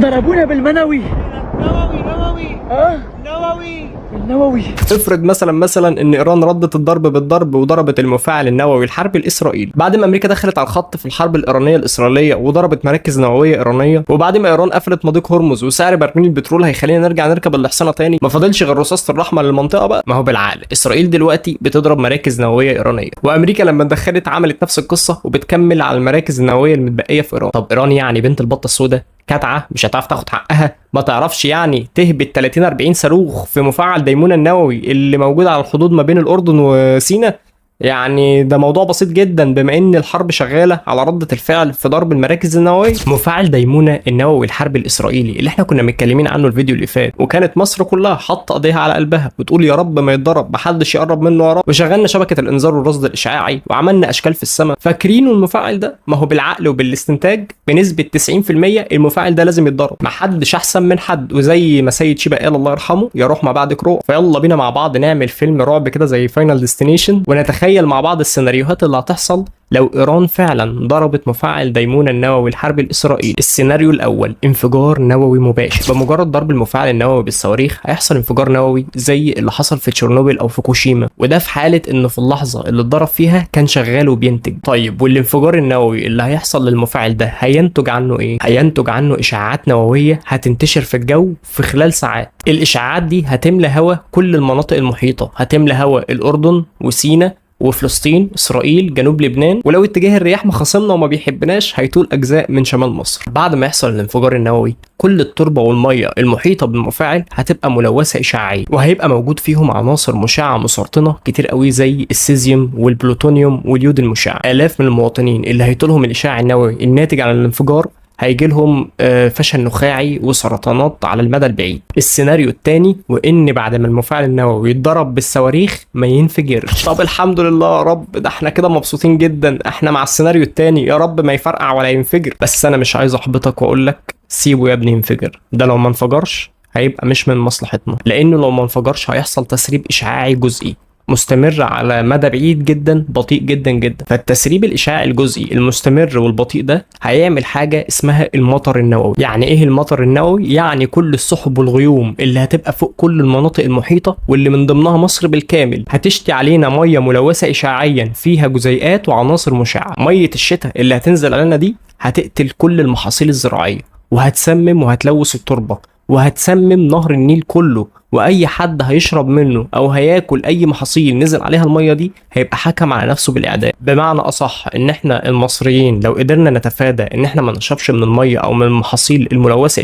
ضربونا بالمنوي. النووي. افرض مثلا ان ايران ردت الضرب بالضرب وضربت المفاعل النووي الحربي الاسرائيلي، بعد ما امريكا دخلت على الخط في الحرب الايرانيه الاسرائيليه وضربت مراكز نوويه ايرانيه، وبعد ما ايران قفلت مضيق هرمز وسعر برميل البترول هيخلينا نرجع نركب الحصانه تاني، ما فاضلش غير رصاصه الرحمه للمنطقه بقى. ما هو بالعقل اسرائيل دلوقتي بتضرب مراكز نوويه ايرانيه، وامريكا لما دخلت عملت نفس القصه وبتكمل على المراكز النوويه المتبقيه في ايران. طب ايران يعني بنت البطه السوداء كتعه مش هتعرف تاخد حقها؟ ما تعرفش يعني تهبط 30-40 صاروخ في مفاعل ديمونة النووي اللي موجود على الحدود ما بين الأردن وسيناء؟ يعني ده موضوع بسيط جدا بما ان الحرب شغاله على ردة الفعل في ضرب المراكز النوويه. مفاعل ديمونة النووي الحربي الاسرائيلي اللي احنا كنا متكلمين عنه الفيديو اللي فات، وكانت مصر كلها حاطه ايديها على قلبها بتقول يا رب ما يتضرب، محدش يقرب منه يا رب، وشغلنا شبكه الانذار والرصد الاشعاعي وعملنا اشكال في السماء. فاكرينه المفاعل ده؟ ما هو بالعقل وبالاستنتاج بنسبه 90% المفاعل ده لازم يتضرب، محدش احسن من حد. وزي ما سيد شيبه قال الله يرحمه، يا روح ما بعدك روح. فيلا بينا مع بعض نعمل فيلم رعب كده زي فاينل ديستنيشن، ونتخيل مع بعض السيناريوهات اللي هتحصل لو ايران فعلا ضربت مفاعل ديمونة النووي الحربي الاسرائيلي. السيناريو الاول، انفجار نووي مباشر. بمجرد ضرب المفاعل النووي بالصواريخ هيحصل انفجار نووي زي اللي حصل في تشيرنوبل او فوكوشيما، وده في حاله انه في اللحظه اللي اتضرب فيها كان شغال وبينتج. طيب والانفجار النووي اللي هيحصل للمفاعل ده هينتج عنه ايه؟ هينتج عنه اشعاعات نوويه هتنتشر في الجو في خلال ساعات. الاشعاعات دي هتملى هوا كل المناطق المحيطه، هتملى هوا الاردن وسيناء وفلسطين، اسرائيل، جنوب لبنان، ولو اتجاه الرياح مخاصمنا وما بيحبناش هيطول اجزاء من شمال مصر. بعد ما يحصل الانفجار النووي كل التربه والميه المحيطه بالمفاعل هتبقى ملوثه اشعاعيا، وهيبقى موجود فيهم عناصر مشعه مسرطنه كتير قوي زي السيزيوم والبلوتونيوم واليود المشع. الاف من المواطنين اللي هيطولهم الاشعاع النووي الناتج عن الانفجار هيجي لهم فشل نخاعي وسرطانات على المدى البعيد. السيناريو الثاني، وان بعد ما المفاعل النووي يتضرب بالصواريخ ما ينفجرش. طب الحمد لله يا رب، ده احنا كده مبسوطين جدا، احنا مع السيناريو الثاني، يا رب ما يفرقع ولا ينفجر. بس انا مش عايز احبطك واقول لك سيبه يا ابني ينفجر، ده لو ما انفجرش هيبقى مش من مصلحتنا، لانه لو ما انفجرش هيحصل تسريب اشعاعي جزئي مستمر على مدى بعيد جدا بطيء جدا جدا. فالتسريب الاشعاعي الجزئي المستمر والبطيء ده هيعمل حاجه اسمها المطر النووي. يعني ايه المطر النووي؟ يعني كل السحب والغيوم اللي هتبقى فوق كل المناطق المحيطه واللي من ضمنها مصر بالكامل هتشتي علينا ميه ملوثه اشعاعيا فيها جزيئات وعناصر مشعه. ميه الشتاء اللي هتنزل علينا دي هتقتل كل المحاصيل الزراعيه وهتسمم وهتلوث التربه وهتسمم نهر النيل كله، واي حد هيشرب منه او هياكل اي محاصيل نزل عليها الميه دي هيبقى حكم على نفسه بالاعدام. بمعنى اصح ان احنا المصريين لو قدرنا نتفادى ان احنا ما نشربش من الميه او من المحاصيل الملوثه